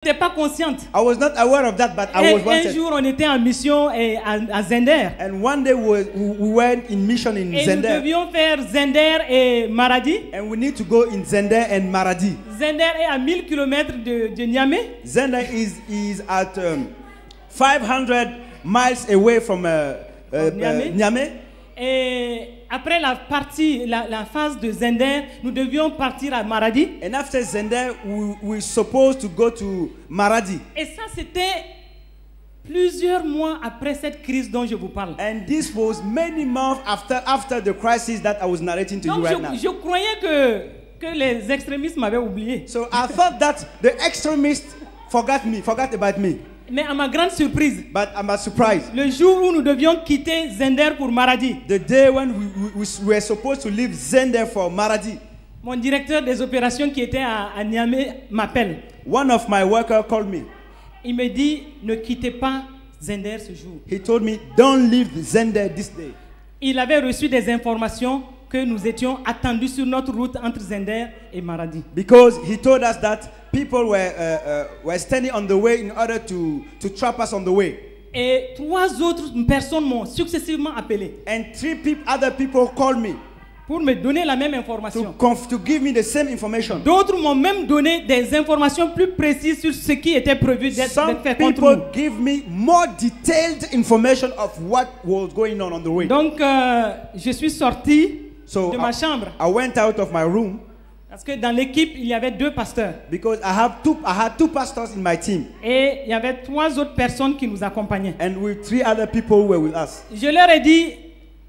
Je n'étais pas consciente. I was not aware of that, but I was Un wanted. jour, on était en mission à Zender. And one day we went in mission in Et nous Zender. devions faire Zender et Maradi. And we need to go in Zender and Maradi. Zender est à 1000 km de Niamey. Zender is at 500 miles away from Niamey. Et après la phase de Zender, nous devions partir à Maradi. And after Zender, we were supposed to go to Maradi. Et ça, c'était plusieurs mois après cette crise dont je vous parle. And this was many months after the crisis that I was narrating to you Donc, right now. je croyais que les extrémistes m'avaient oublié. So I thought that the extremists forgot about me. Mais à ma grande surprise, But I'm surprised. le jour où nous devions quitter Zender pour Maradi, The day when we were supposed to leave Zender for Maradi, mon directeur des opérations qui était à Niamey m'appelle. one of my workers called me. Il me dit, ne quittez pas Zender ce jour. He told me, don't leave Zender this day. Il avait reçu des informations que nous étions attendus sur notre route entre Zender et Maradi. Because he told us that people were standing on the way in order to trap us on the way. Et 3 autres personnes m'ont successivement appelé And other people called me pour me donner la même information. to give me the same information. D'autres m'ont même donné des informations plus précises sur ce qui était prévu d'être Some fait contre people nous. give me more detailed information of what was going on the way. Donc, je suis sorti So de ma chambre I went out of my room parce que dans l'équipe, il y avait 2 pasteurs because I had two pastors in my team, et il y avait 3 autres personnes qui nous accompagnaient. and 3 other people were with us. Je leur ai dit,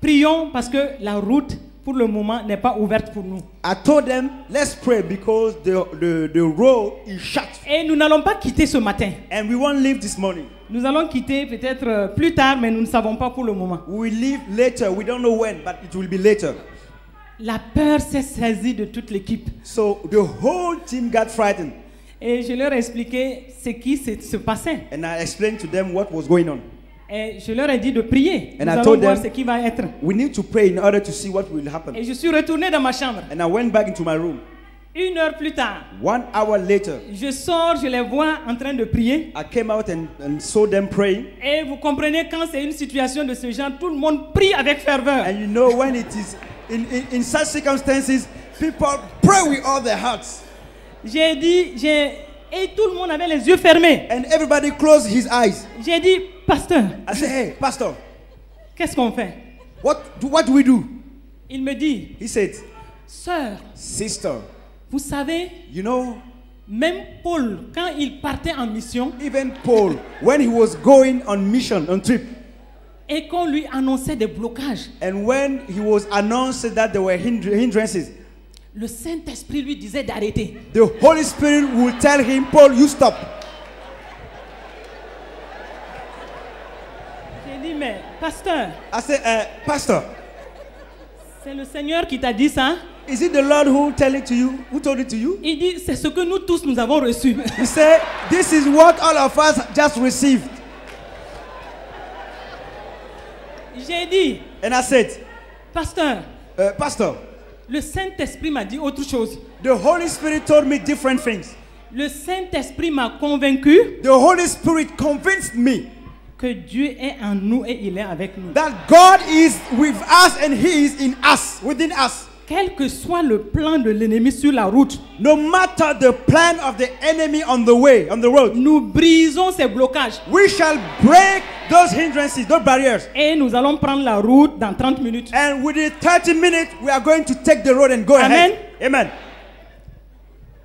prions parce que la route pour le moment n'est pas ouverte pour nous. I told them, let's pray because the road is shut, Et nous n'allons pas quitter ce matin. and we won't leave this morning. Nous allons quitter peut-être plus tard, mais nous ne savons pas pour le moment. We will leave later. We don't know when, but it will be later. La peur s'est saisie de toute l'équipe. So the whole team got frightened, Et je leur ai expliqué ce qui se passait. and I explained to them what was going on. Et je leur ai dit de prier. And Nous I allons told voir them- ce qui va être. We need to pray in order to see what will happen. Et je suis retourné dans ma chambre. And I went back into my room. 1 heure plus tard, 1 hour later, je sors, je les vois en train de prier. I came out and saw them praying. Et vous comprenez, quand c'est une situation de ce genre, tout le monde prie avec ferveur. And you know, when it is in such circumstances, people pray with all their hearts. Et tout le monde avait les yeux fermés. And everybody closed his eyes. J'ai dit, pasteur, I said, hey, pastor, qu'est-ce qu'on fait? what do we do? Il me dit, He said, sœur, sister, vous savez, you know, même Paul, quand il partait en mission even Paul, when he was going on mission, on trip, et qu'on lui annonçait des blocages, and when he was announced that there were hindrances, le Saint-Esprit lui disait d'arrêter. the Holy Spirit will tell him, Paul, you stop. J'ai dit, mais pasteur, I said, pastor, c'est le Seigneur qui t'a dit ça? is it the Lord who told it to you? Il dit, c'est ce que nous tous nous avons reçu. He said, this is what all of us just received. J'ai dit, And I said, pasteur, pastor, le Saint-Esprit m'a dit autre chose. the Holy Spirit told me different things. Le Saint-Esprit m'a convaincu The Holy Spirit convinced me que Dieu est en nous et il est avec nous. that God is with us and He is in us, within us. Quel que soit le plan de l'ennemi sur la route, No matter the plan of the enemy on the way, on the road, nous brisons ces blocages we shall break those hindrances, those barriers. et nous allons prendre la route dans 30 minutes. And within 30 minutes, we are going to take the road and go Amen. ahead. Amen.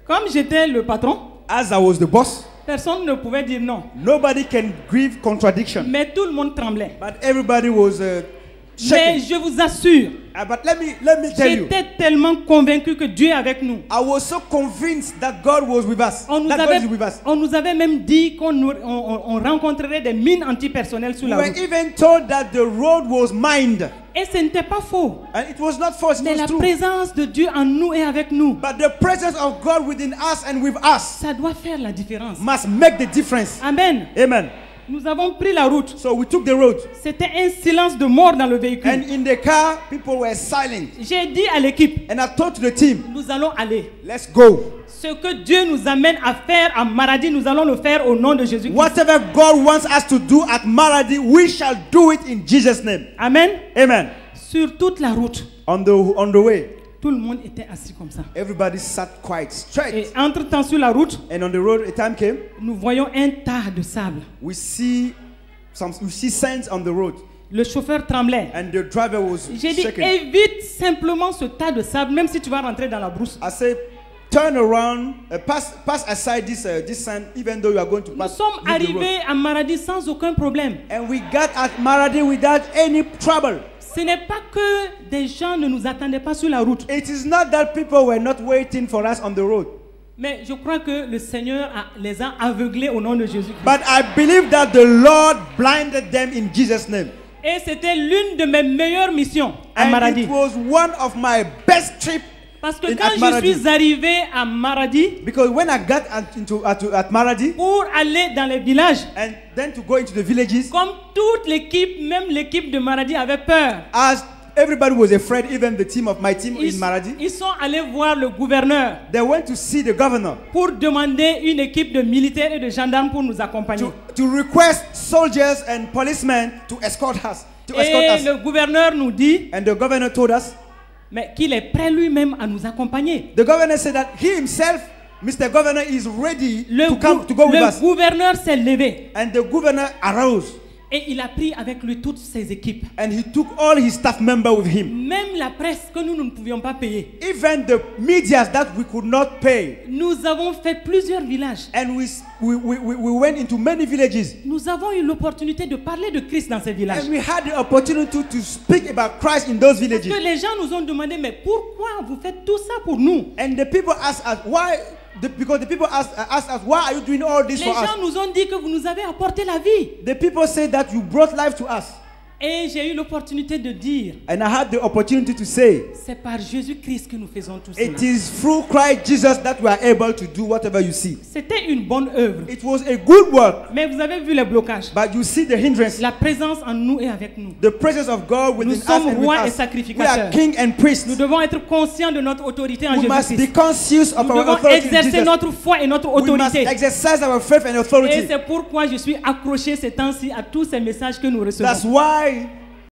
Comme j'étais le patron, As I was the boss, personne ne pouvait dire non. nobody can grieve contradiction. Mais tout le monde tremblait. But everybody was Mais shaking. je vous assure, But let me tell you, j'étais tellement convaincu que Dieu est avec nous. I was so convinced that God was with us. On nous, That God avait, is with us. on nous avait même dit on rencontrerait des mines antipersonnelles sur We la were route. even told that the road was mined. Et ce n'était pas faux. And it was not false, it Mais was la true. présence de Dieu en nous et avec nous, But the presence of God within us and with us ça doit faire la différence. must make the difference. Amen. Amen. Nous avons pris la route. So we took the road. C'était un silence de mort dans le véhicule. And in the car, people were silent. J'ai dit à l'équipe, And I told to the team, nous allons aller. let's go. Ce que Dieu nous amène à faire à Maradi, nous allons le faire au nom de Jésus-Christ. Whatever God wants us to do at Maradi, we shall do it in Jesus' name. Amen. Amen. Sur toute la route, On the way, tout le monde était assis comme ça. everybody sat quite Et straight. entre-temps sur la route, And on the road, a time came, nous voyons un tas de sable. we see sands on the road. Le chauffeur tremblait. And the driver was J'ai dit, shaking. évite simplement ce tas de sable, même si tu vas rentrer dans la brousse. I say, turn around, pass aside this sand, even though you are going to Nous pass. sommes leave the road. arrivés à Maradi sans aucun problème. And we got at Maradi without any trouble. Ce n'est pas que des gens ne nous attendaient pas sur la route. It is not that people were not waiting for us on the road. Mais je crois que le Seigneur les a aveuglés au nom de Jésus. But I believe that the Lord blinded them in Jesus' name. Et c'était l'une de mes meilleures missions à And Maradi. it was one of my best trips. Parce que at quand je Maradi. suis arrivé à Maradi Because when I got at Maradi, pour aller dans les villages, and then to go into the villages, comme toute l'équipe, même l'équipe de Maradi avait peur. as everybody was afraid, even the team of my team in Maradi, Ils sont allés voir le gouverneur they went to see the governor pour demander une équipe de militaires et de gendarmes pour nous accompagner. to request soldiers and policemen to escort us. Et le gouverneur nous dit, And the governor told us, mais qu'il est prêt lui-même à nous accompagner. the governor said that he himself, Mr. Governor, is ready Le, to go with le us. gouverneur s'est levé And the governor arose et il a pris avec lui toutes ses équipes. and he took all his staff members with him. Même la presse que nous ne pouvions pas payer. Even the media that we could not pay. Nous avons fait plusieurs villages. And we went into many villages. Nous avons eu l'opportunité de parler de Christ dans ces villages. And we had the opportunity to speak about Christ in those villages. Parce que les gens nous ont demandé, mais pourquoi vous faites tout ça pour nous? And the people asked us, why? Because the people asked us, why are you doing all this Les for us? gens nous ont dit que vous nous avez apporté la vie. The people say that you brought life to us. Et j'ai eu l'opportunité de dire, And I had the opportunity to say, c'est par Jésus-Christ que nous faisons tout it cela. is through Christ Jesus that we are able to do whatever you see. C'était une bonne œuvre. It was a good work, Mais vous avez vu les blocages. but you see the hindrance. La présence en nous et avec nous. The presence of God within Nous us sommes and with rois et us. We sacrificateurs. are king and priests. Nous devons être conscients de notre autorité en We must be Jésus-Christ. conscious of Nous our devons authority in exercer Jesus. notre foi et notre We must autorité. exercise our faith and Et authority. c'est pourquoi je suis accroché ces temps-ci à tous ces messages que nous recevons. That's why